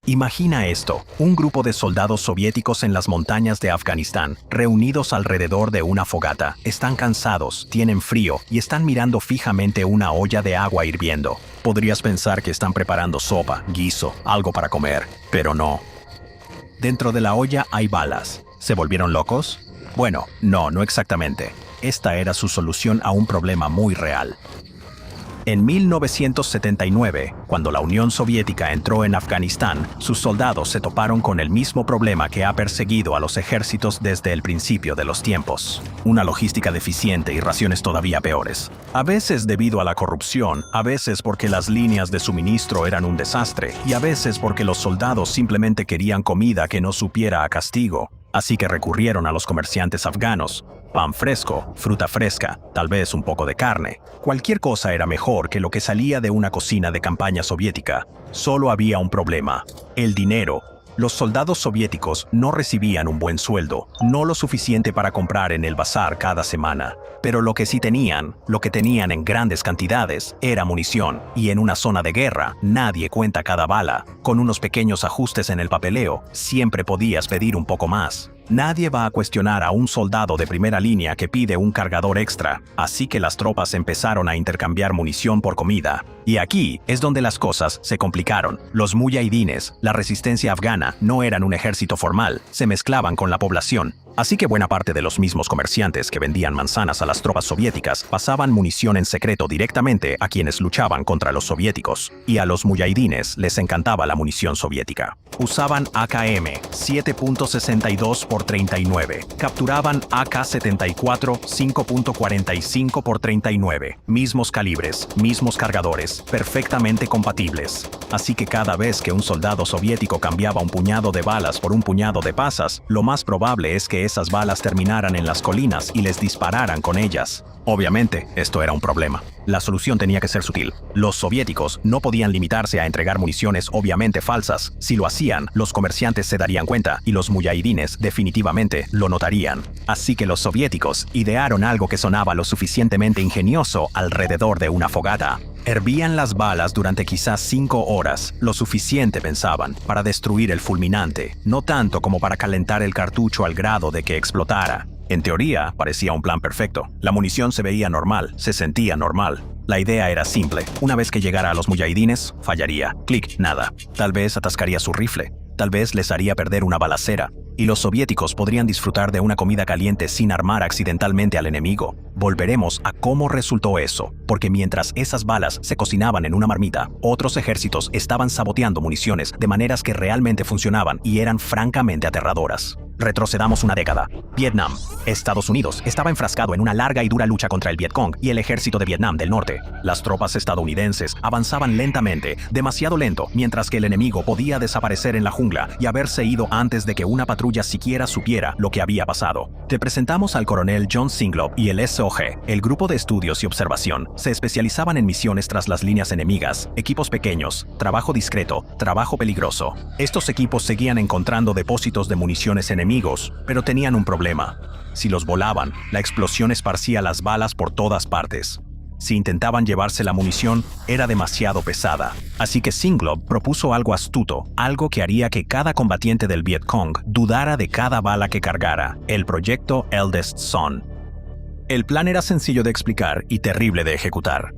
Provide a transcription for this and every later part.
Imagina esto, un grupo de soldados soviéticos en las montañas de Afganistán, reunidos alrededor de una fogata. Están cansados, tienen frío y están mirando fijamente una olla de agua hirviendo. Podrías pensar que están preparando sopa, guiso, algo para comer, pero no. Dentro de la olla hay balas. ¿Se volvieron locos? Bueno, no exactamente. Esta era su solución a un problema muy real. En 1979, cuando la Unión Soviética entró en Afganistán, sus soldados se toparon con el mismo problema que ha perseguido a los ejércitos desde el principio de los tiempos. Una logística deficiente y raciones todavía peores. A veces debido a la corrupción, a veces porque las líneas de suministro eran un desastre, y a veces porque los soldados simplemente querían comida que no supiera a castigo. Así que recurrieron a los comerciantes afganos. Pan fresco, fruta fresca, tal vez un poco de carne. Cualquier cosa era mejor que lo que salía de una cocina de campaña soviética. Solo había un problema: el dinero. Los soldados soviéticos no recibían un buen sueldo, no lo suficiente para comprar en el bazar cada semana. Pero lo que sí tenían, lo que tenían en grandes cantidades, era munición. Y en una zona de guerra, nadie cuenta cada bala. Con unos pequeños ajustes en el papeleo, siempre podías pedir un poco más. Nadie va a cuestionar a un soldado de primera línea que pide un cargador extra, así que las tropas empezaron a intercambiar munición por comida. Y aquí es donde las cosas se complicaron. Los muyahidines, la resistencia afgana, no eran un ejército formal, se mezclaban con la población. Así que buena parte de los mismos comerciantes que vendían manzanas a las tropas soviéticas pasaban munición en secreto directamente a quienes luchaban contra los soviéticos. Y a los muyahidines les encantaba la munición soviética. Usaban AKM 7.62x39. Capturaban AK-74 5.45x39. Mismos calibres, mismos cargadores, perfectamente compatibles. Así que cada vez que un soldado soviético cambiaba un puñado de balas por un puñado de pasas, lo más probable es que esas balas terminaran en las colinas y les dispararan con ellas. Obviamente, esto era un problema. La solución tenía que ser sutil. Los soviéticos no podían limitarse a entregar municiones obviamente falsas. Si lo hacían, los comerciantes se darían cuenta y los muyahidines definitivamente lo notarían. Así que los soviéticos idearon algo que sonaba lo suficientemente ingenioso alrededor de una fogata. Hervían las balas durante quizás 5 horas, lo suficiente pensaban, para destruir el fulminante, no tanto como para calentar el cartucho al grado de que explotara. En teoría, parecía un plan perfecto. La munición se veía normal, se sentía normal. La idea era simple. Una vez que llegara a los muyahidines, fallaría. Clic, nada. Tal vez atascaría su rifle. Tal vez les haría perder una balacera. Y los soviéticos podrían disfrutar de una comida caliente sin armar accidentalmente al enemigo. Volveremos a cómo resultó eso, porque mientras esas balas se cocinaban en una marmita, otros ejércitos estaban saboteando municiones de maneras que realmente funcionaban y eran francamente aterradoras. Retrocedamos una década. Vietnam. Estados Unidos estaba enfrascado en una larga y dura lucha contra el Vietcong y el ejército de Vietnam del Norte. Las tropas estadounidenses avanzaban lentamente, demasiado lento, mientras que el enemigo podía desaparecer en la jungla y haberse ido antes de que una patrulla siquiera supiera lo que había pasado. Te presentamos al coronel John Singlob y el SOG. El grupo de estudios y observación se especializaban en misiones tras las líneas enemigas, equipos pequeños, trabajo discreto, trabajo peligroso. Estos equipos seguían encontrando depósitos de municiones enemigos, pero tenían un problema. Si los volaban, la explosión esparcía las balas por todas partes. Si intentaban llevarse la munición, era demasiado pesada. Así que Singlob propuso algo astuto, algo que haría que cada combatiente del Vietcong dudara de cada bala que cargara: el proyecto Eldest Son. El plan era sencillo de explicar y terrible de ejecutar.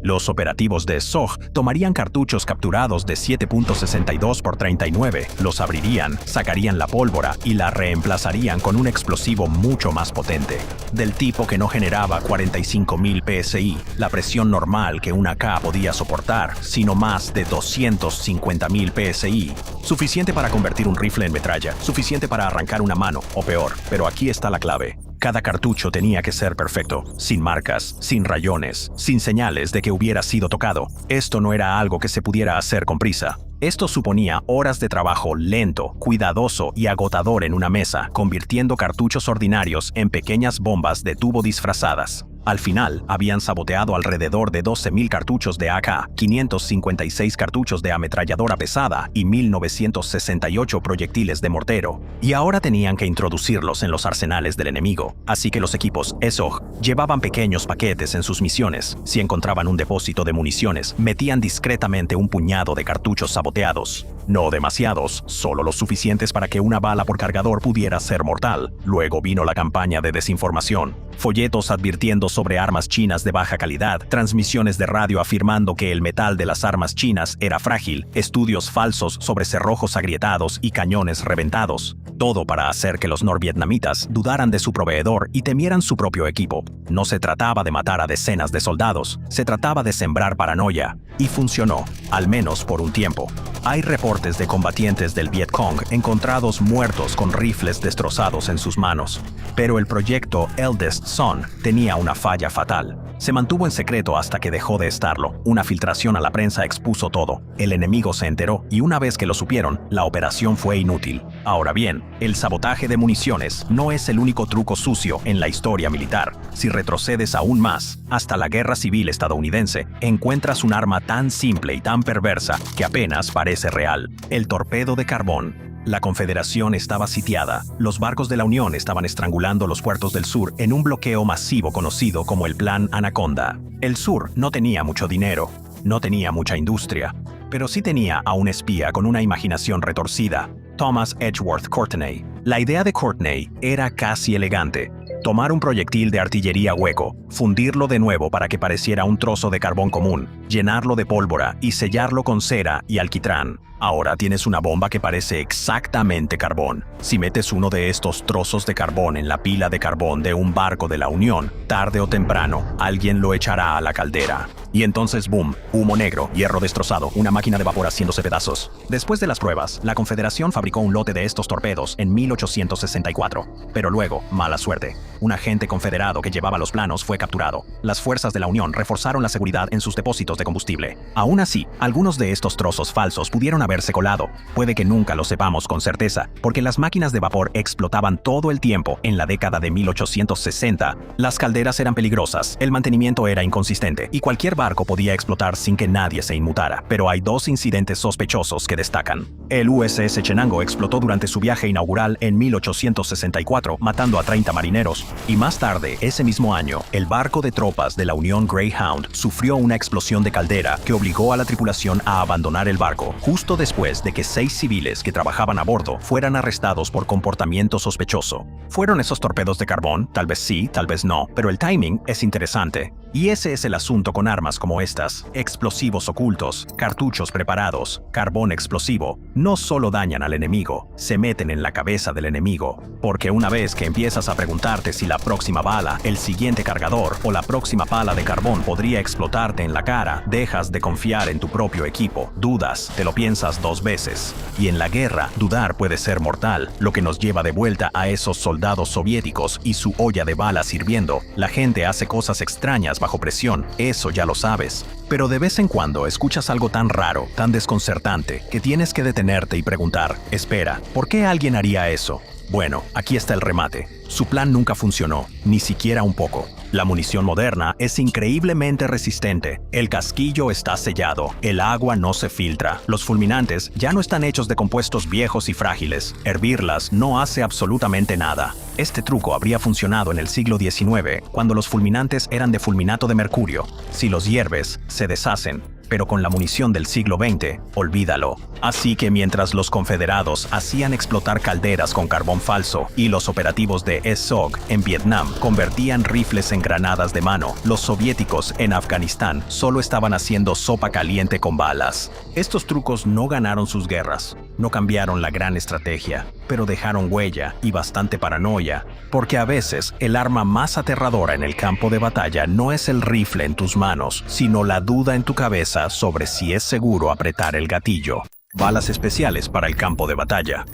Los operativos de SOG tomarían cartuchos capturados de 7.62x39, los abrirían, sacarían la pólvora y la reemplazarían con un explosivo mucho más potente, del tipo que no generaba 45.000 psi, la presión normal que una AK podía soportar, sino más de 250.000 psi, suficiente para convertir un rifle en metralla, suficiente para arrancar una mano, o peor, pero aquí está la clave. Cada cartucho tenía que ser perfecto, sin marcas, sin rayones, sin señales de que hubiera sido tocado. Esto no era algo que se pudiera hacer con prisa. Esto suponía horas de trabajo lento, cuidadoso y agotador en una mesa, convirtiendo cartuchos ordinarios en pequeñas bombas de tubo disfrazadas. Al final, habían saboteado alrededor de 12.000 cartuchos de AK, 556 cartuchos de ametralladora pesada y 1.968 proyectiles de mortero. Y ahora tenían que introducirlos en los arsenales del enemigo. Así que los equipos ESOG llevaban pequeños paquetes en sus misiones. Si encontraban un depósito de municiones, metían discretamente un puñado de cartuchos saboteados. No demasiados, solo los suficientes para que una bala por cargador pudiera ser mortal. Luego vino la campaña de desinformación. Folletos advirtiendo sobre armas chinas de baja calidad, transmisiones de radio afirmando que el metal de las armas chinas era frágil, estudios falsos sobre cerrojos agrietados y cañones reventados. Todo para hacer que los norvietnamitas dudaran de su proveedor y temieran su propio equipo. No se trataba de matar a decenas de soldados, se trataba de sembrar paranoia. Y funcionó, al menos por un tiempo. Hay reportes de combatientes del Vietcong encontrados muertos con rifles destrozados en sus manos. Pero el proyecto Eldest Son tenía una falla fatal. Se mantuvo en secreto hasta que dejó de estarlo. Una filtración a la prensa expuso todo. El enemigo se enteró y una vez que lo supieron, la operación fue inútil. Ahora bien, el sabotaje de municiones no es el único truco sucio en la historia militar. Si retrocedes aún más, hasta la Guerra Civil estadounidense, encuentras un arma tan simple y tan perversa que apenas parece real: el torpedo de carbón. La Confederación estaba sitiada. Los barcos de la Unión estaban estrangulando los puertos del sur en un bloqueo masivo conocido como el Plan Anaconda. El sur no tenía mucho dinero, no tenía mucha industria, pero sí tenía a un espía con una imaginación retorcida: Thomas Edgeworth Courtenay. La idea de Courtenay era casi elegante: tomar un proyectil de artillería hueco, fundirlo de nuevo para que pareciera un trozo de carbón común, llenarlo de pólvora y sellarlo con cera y alquitrán. Ahora tienes una bomba que parece exactamente carbón. Si metes uno de estos trozos de carbón en la pila de carbón de un barco de la Unión, tarde o temprano, alguien lo echará a la caldera. Y entonces, boom, humo negro, hierro destrozado, una máquina de vapor haciéndose pedazos. Después de las pruebas, la Confederación fabricó un lote de estos torpedos en 1864. Pero luego, mala suerte. Un agente confederado que llevaba los planos fue capturado. Las fuerzas de la Unión reforzaron la seguridad en sus depósitos de combustible. Aún así, algunos de estos trozos falsos pudieron haberse colado. Puede que nunca lo sepamos con certeza, porque las máquinas de vapor explotaban todo el tiempo en la década de 1860. Las calderas eran peligrosas, el mantenimiento era inconsistente y cualquier barco podía explotar sin que nadie se inmutara. Pero hay dos incidentes sospechosos que destacan. El USS Chenango explotó durante su viaje inaugural en 1864, matando a 30 marineros. Y más tarde, ese mismo año, el barco de tropas de la Unión Greyhound sufrió una explosión de caldera que obligó a la tripulación a abandonar el barco, justo después de que 6 civiles que trabajaban a bordo fueran arrestados por comportamiento sospechoso. ¿Fueron esos torpedos de carbón? Tal vez sí, tal vez no, pero el timing es interesante. Y ese es el asunto con armas como estas: explosivos ocultos, cartuchos preparados, carbón explosivo. No solo dañan al enemigo, se meten en la cabeza del enemigo. Porque una vez que empiezas a preguntarte si la próxima bala, el siguiente cargador o la próxima pala de carbón podría explotarte en la cara, dejas de confiar en tu propio equipo. Dudas, te lo piensas 2 veces. Y en la guerra, dudar puede ser mortal, lo que nos lleva de vuelta a esos soldados soviéticos y su olla de balas hirviendo. La gente hace cosas extrañas bajo presión, eso ya lo sabes. Pero de vez en cuando escuchas algo tan raro, tan desconcertante, que tienes que detenerte y preguntar: espera, ¿por qué alguien haría eso? Bueno, aquí está el remate. Su plan nunca funcionó, ni siquiera un poco. La munición moderna es increíblemente resistente. El casquillo está sellado, el agua no se filtra. Los fulminantes ya no están hechos de compuestos viejos y frágiles. Hervirlas no hace absolutamente nada. Este truco habría funcionado en el siglo XIX, cuando los fulminantes eran de fulminato de mercurio. Si los hierves, se deshacen. Pero con la munición del siglo XX, olvídalo. Así que mientras los confederados hacían explotar calderas con carbón falso y los operativos de ESOG en Vietnam convertían rifles en granadas de mano, los soviéticos en Afganistán solo estaban haciendo sopa caliente con balas. Estos trucos no ganaron sus guerras, no cambiaron la gran estrategia, pero dejaron huella y bastante paranoia, porque a veces el arma más aterradora en el campo de batalla no es el rifle en tus manos, sino la duda en tu cabeza sobre si es seguro apretar el gatillo. Balas especiales para el campo de batalla.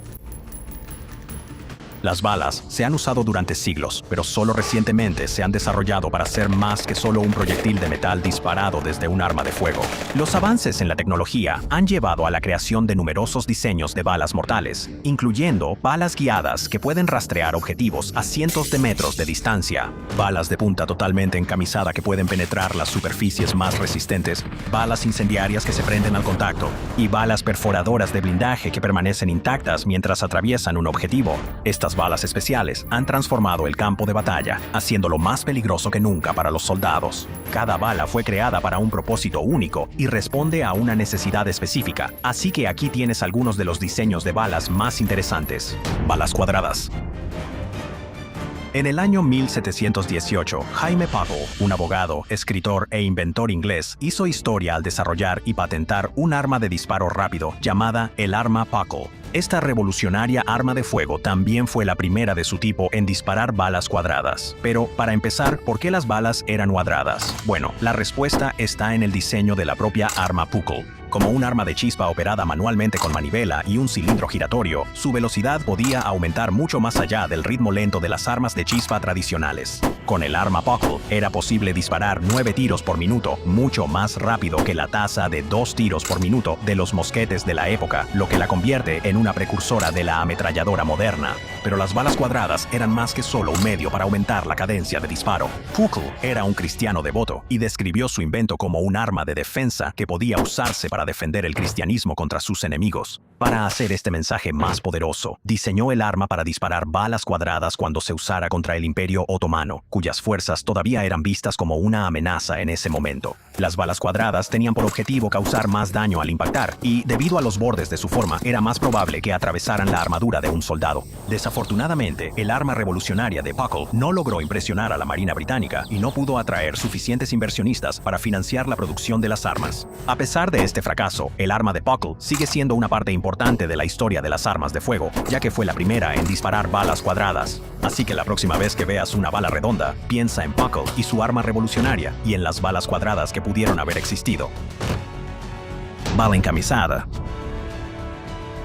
Las balas se han usado durante siglos, pero solo recientemente se han desarrollado para ser más que solo un proyectil de metal disparado desde un arma de fuego. Los avances en la tecnología han llevado a la creación de numerosos diseños de balas mortales, incluyendo balas guiadas que pueden rastrear objetivos a cientos de metros de distancia, balas de punta totalmente encamisada que pueden penetrar las superficies más resistentes, balas incendiarias que se prenden al contacto y balas perforadoras de blindaje que permanecen intactas mientras atraviesan un objetivo. Estas balas especiales han transformado el campo de batalla, haciéndolo más peligroso que nunca para los soldados. Cada bala fue creada para un propósito único y responde a una necesidad específica, así que aquí tienes algunos de los diseños de balas más interesantes. Balas cuadradas. En el año 1718, Jaime Puckle, un abogado, escritor e inventor inglés, hizo historia al desarrollar y patentar un arma de disparo rápido llamada el arma Puckle. Esta revolucionaria arma de fuego también fue la primera de su tipo en disparar balas cuadradas. Pero, para empezar, ¿por qué las balas eran cuadradas? Bueno, la respuesta está en el diseño de la propia arma Puckle. Como un arma de chispa operada manualmente con manivela y un cilindro giratorio, su velocidad podía aumentar mucho más allá del ritmo lento de las armas de chispa tradicionales. Con el arma Puckle era posible disparar 9 tiros por minuto, mucho más rápido que la tasa de 2 tiros por minuto de los mosquetes de la época, lo que la convierte en una precursora de la ametralladora moderna. Pero las balas cuadradas eran más que solo un medio para aumentar la cadencia de disparo. Puckle era un cristiano devoto y describió su invento como un arma de defensa que podía usarse para defender el cristianismo contra sus enemigos. Para hacer este mensaje más poderoso, diseñó el arma para disparar balas cuadradas cuando se usara contra el Imperio Otomano, cuyas fuerzas todavía eran vistas como una amenaza en ese momento. Las balas cuadradas tenían por objetivo causar más daño al impactar y, debido a los bordes de su forma, era más probable que atravesaran la armadura de un soldado. Desafortunadamente, el arma revolucionaria de Puckle no logró impresionar a la Marina Británica y no pudo atraer suficientes inversionistas para financiar la producción de las armas. A pesar de este fracaso, el arma de Puckle sigue siendo una parte importante de la historia de las armas de fuego, ya que fue la primera en disparar balas cuadradas. Así que la próxima vez que veas una bala redonda, piensa en Puckle y su arma revolucionaria y en las balas cuadradas que pudieron haber existido. Bala encamisada.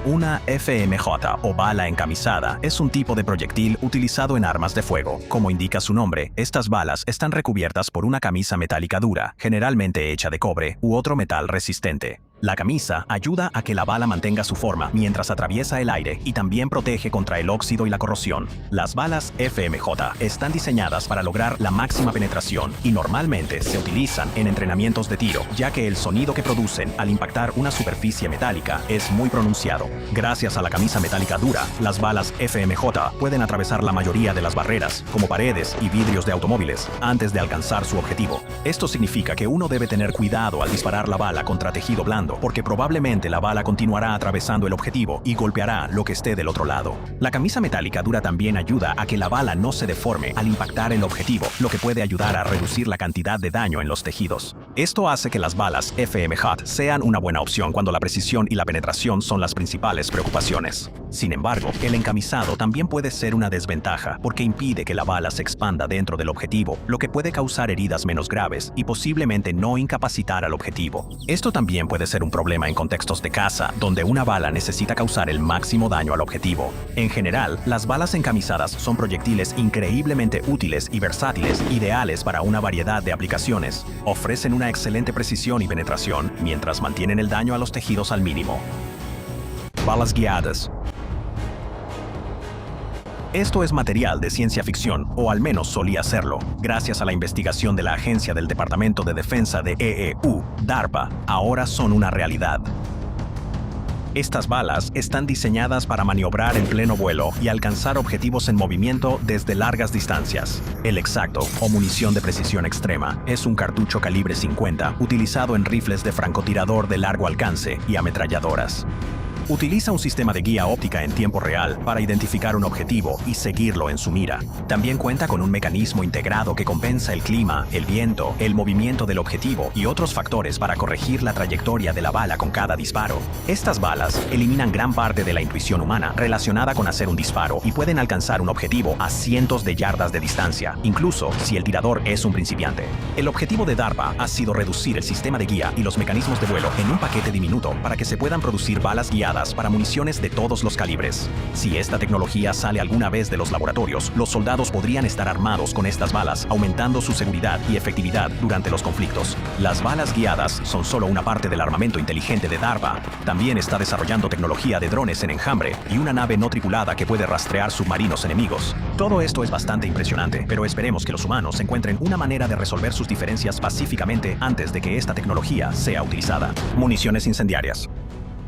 Una FMJ o bala encamisada es un tipo de proyectil utilizado en armas de fuego. Como indica su nombre, estas balas están recubiertas por una camisa metálica dura, generalmente hecha de cobre u otro metal resistente. La camisa ayuda a que la bala mantenga su forma mientras atraviesa el aire y también protege contra el óxido y la corrosión. Las balas FMJ están diseñadas para lograr la máxima penetración y normalmente se utilizan en entrenamientos de tiro, ya que el sonido que producen al impactar una superficie metálica es muy pronunciado. Gracias a la camisa metálica dura, las balas FMJ pueden atravesar la mayoría de las barreras, como paredes y vidrios de automóviles, antes de alcanzar su objetivo. Esto significa que uno debe tener cuidado al disparar la bala contra tejido blando, porque probablemente la bala continuará atravesando el objetivo y golpeará lo que esté del otro lado. La camisa metálica dura también ayuda a que la bala no se deforme al impactar el objetivo, lo que puede ayudar a reducir la cantidad de daño en los tejidos. Esto hace que las balas FMJ sean una buena opción cuando la precisión y la penetración son las principales preocupaciones. Sin embargo, el encamisado también puede ser una desventaja porque impide que la bala se expanda dentro del objetivo, lo que puede causar heridas menos graves y posiblemente no incapacitar al objetivo. Esto también puede ser un problema en contextos de caza, donde una bala necesita causar el máximo daño al objetivo. En general, las balas encamisadas son proyectiles increíblemente útiles y versátiles, ideales para una variedad de aplicaciones. Ofrecen una excelente precisión y penetración, mientras mantienen el daño a los tejidos al mínimo. Balas guiadas. Esto es material de ciencia ficción, o al menos solía serlo. Gracias a la investigación de la Agencia del Departamento de Defensa de EEU, DARPA, ahora son una realidad. Estas balas están diseñadas para maniobrar en pleno vuelo y alcanzar objetivos en movimiento desde largas distancias. El Exacto, o munición de precisión extrema, es un cartucho calibre 50 utilizado en rifles de francotirador de largo alcance y ametralladoras. Utiliza un sistema de guía óptica en tiempo real para identificar un objetivo y seguirlo en su mira. También cuenta con un mecanismo integrado que compensa el clima, el viento, el movimiento del objetivo y otros factores para corregir la trayectoria de la bala con cada disparo. Estas balas eliminan gran parte de la intuición humana relacionada con hacer un disparo y pueden alcanzar un objetivo a cientos de yardas de distancia, incluso si el tirador es un principiante. El objetivo de DARPA ha sido reducir el sistema de guía y los mecanismos de vuelo en un paquete diminuto para que se puedan producir balas guiadas balas para municiones de todos los calibres. Si esta tecnología sale alguna vez de los laboratorios, los soldados podrían estar armados con estas balas, aumentando su seguridad y efectividad durante los conflictos. Las balas guiadas son solo una parte del armamento inteligente de DARPA. También está desarrollando tecnología de drones en enjambre y una nave no tripulada que puede rastrear submarinos enemigos. Todo esto es bastante impresionante, pero esperemos que los humanos encuentren una manera de resolver sus diferencias pacíficamente antes de que esta tecnología sea utilizada. Municiones incendiarias.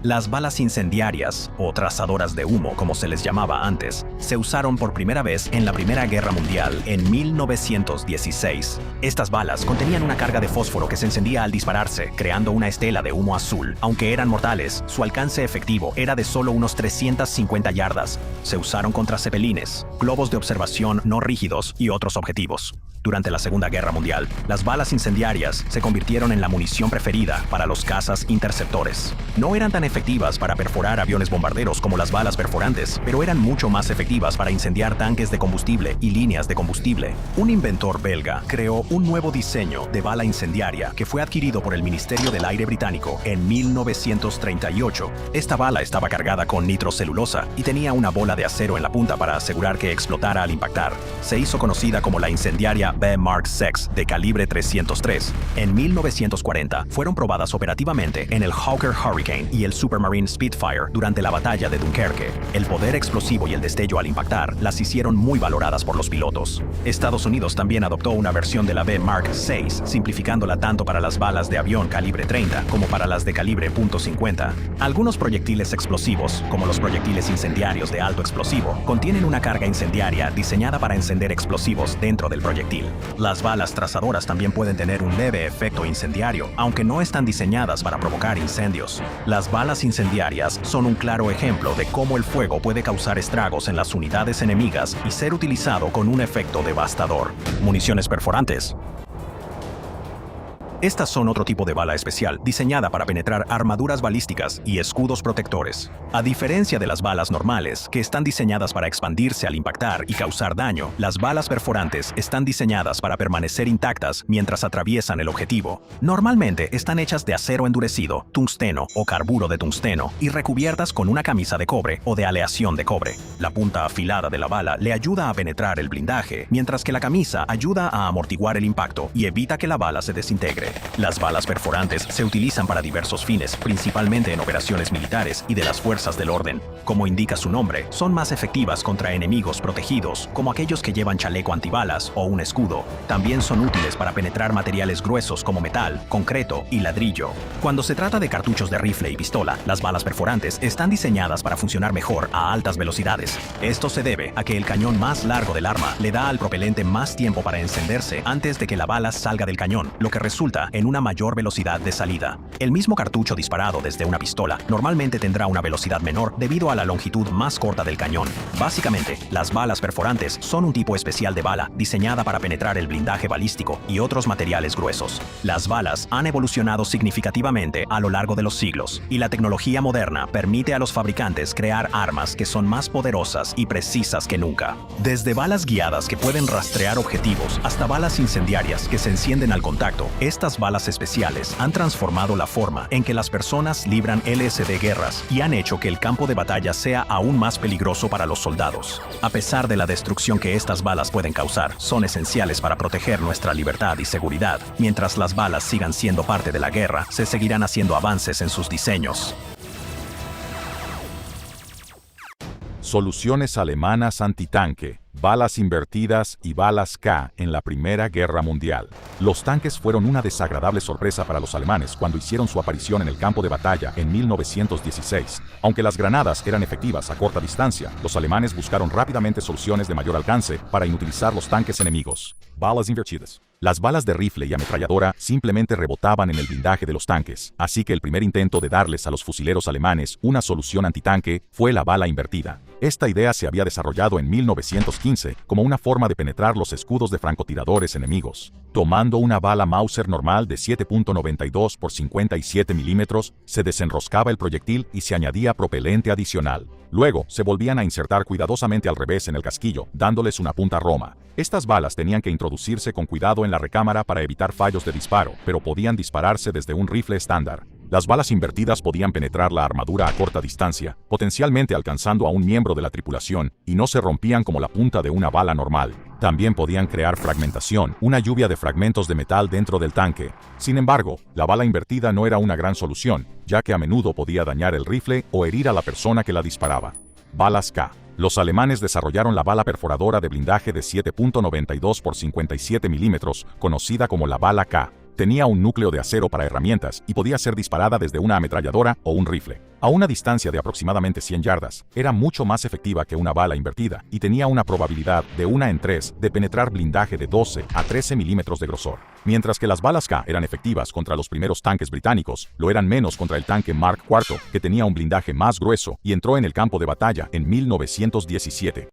Las balas incendiarias, o trazadoras de humo como se les llamaba antes, se usaron por primera vez en la Primera Guerra Mundial en 1916. Estas balas contenían una carga de fósforo que se encendía al dispararse, creando una estela de humo azul. Aunque eran mortales, su alcance efectivo era de solo unos 350 yardas. Se usaron contra cepelines, globos de observación no rígidos y otros objetivos. Durante la Segunda Guerra Mundial, las balas incendiarias se convirtieron en la munición preferida para los cazas interceptores. No eran tan efectivas para perforar aviones bombarderos como las balas perforantes, pero eran mucho más efectivas para incendiar tanques de combustible y líneas de combustible. Un inventor belga creó un nuevo diseño de bala incendiaria que fue adquirido por el Ministerio del Aire británico en 1938. Esta bala estaba cargada con nitrocelulosa y tenía una bola de acero en la punta para asegurar que explotara al impactar. Se hizo conocida como la incendiaria B Mark VI de calibre 303. En 1940 fueron probadas operativamente en el Hawker Hurricane y el Supermarine Spitfire durante la batalla de Dunkerque. El poder explosivo y el destello al impactar las hicieron muy valoradas por los pilotos. Estados Unidos también adoptó una versión de la B Mark VI, simplificándola tanto para las balas de avión calibre 30 como para las de calibre .50. Algunos proyectiles explosivos, como los proyectiles incendiarios de alto explosivo, contienen una carga incendiaria diseñada para encender explosivos dentro del proyectil. Las balas trazadoras también pueden tener un leve efecto incendiario, aunque no están diseñadas para provocar incendios. Las balas incendiarias son un claro ejemplo de cómo el fuego puede causar estragos en las unidades enemigas y ser utilizado con un efecto devastador. Municiones perforantes. Estas son otro tipo de bala especial, diseñada para penetrar armaduras balísticas y escudos protectores. A diferencia de las balas normales, que están diseñadas para expandirse al impactar y causar daño, las balas perforantes están diseñadas para permanecer intactas mientras atraviesan el objetivo. Normalmente están hechas de acero endurecido, tungsteno o carburo de tungsteno y recubiertas con una camisa de cobre o de aleación de cobre. La punta afilada de la bala le ayuda a penetrar el blindaje, mientras que la camisa ayuda a amortiguar el impacto y evita que la bala se desintegre. Las balas perforantes se utilizan para diversos fines, principalmente en operaciones militares y de las fuerzas del orden. Como indica su nombre, son más efectivas contra enemigos protegidos, como aquellos que llevan chaleco antibalas o un escudo. También son útiles para penetrar materiales gruesos como metal, concreto y ladrillo. Cuando se trata de cartuchos de rifle y pistola, las balas perforantes están diseñadas para funcionar mejor a altas velocidades. Esto se debe a que el cañón más largo del arma le da al propelente más tiempo para encenderse antes de que la bala salga del cañón, lo que resulta en una mayor velocidad de salida. El mismo cartucho disparado desde una pistola normalmente tendrá una velocidad menor debido a la longitud más corta del cañón. Básicamente, las balas perforantes son un tipo especial de bala diseñada para penetrar el blindaje balístico y otros materiales gruesos. Las balas han evolucionado significativamente a lo largo de los siglos, y la tecnología moderna permite a los fabricantes crear armas que son más poderosas y precisas que nunca. Desde balas guiadas que pueden rastrear objetivos hasta balas incendiarias que se encienden al contacto, estas balas especiales han transformado la forma en que las personas libran LSD guerras y han hecho que el campo de batalla sea aún más peligroso para los soldados. A pesar de la destrucción que estas balas pueden causar, son esenciales para proteger nuestra libertad y seguridad. Mientras las balas sigan siendo parte de la guerra, se seguirán haciendo avances en sus diseños. Soluciones alemanas antitanque, balas invertidas y balas K en la Primera Guerra Mundial. Los tanques fueron una desagradable sorpresa para los alemanes cuando hicieron su aparición en el campo de batalla en 1916. Aunque las granadas eran efectivas a corta distancia, los alemanes buscaron rápidamente soluciones de mayor alcance para inutilizar los tanques enemigos. Balas invertidas. Las balas de rifle y ametralladora simplemente rebotaban en el blindaje de los tanques, así que el primer intento de darles a los fusileros alemanes una solución antitanque fue la bala invertida. Esta idea se había desarrollado en 1915 como una forma de penetrar los escudos de francotiradores enemigos. Tomando una bala Mauser normal de 7.92 por 57 milímetros, se desenroscaba el proyectil y se añadía propelente adicional. Luego, se volvían a insertar cuidadosamente al revés en el casquillo, dándoles una punta roma. Estas balas tenían que introducirse con cuidado en la recámara para evitar fallos de disparo, pero podían dispararse desde un rifle estándar. Las balas invertidas podían penetrar la armadura a corta distancia, potencialmente alcanzando a un miembro de la tripulación, y no se rompían como la punta de una bala normal. También podían crear fragmentación, una lluvia de fragmentos de metal dentro del tanque. Sin embargo, la bala invertida no era una gran solución, ya que a menudo podía dañar el rifle o herir a la persona que la disparaba. Balas K. Los alemanes desarrollaron la bala perforadora de blindaje de 7.92 por 57 milímetros, conocida como la bala K. Tenía un núcleo de acero para herramientas y podía ser disparada desde una ametralladora o un rifle. A una distancia de aproximadamente 100 yardas, era mucho más efectiva que una bala invertida y tenía una probabilidad de 1 en 3 de penetrar blindaje de 12 a 13 milímetros de grosor. Mientras que las balas K eran efectivas contra los primeros tanques británicos, lo eran menos contra el tanque Mark IV, que tenía un blindaje más grueso y entró en el campo de batalla en 1917.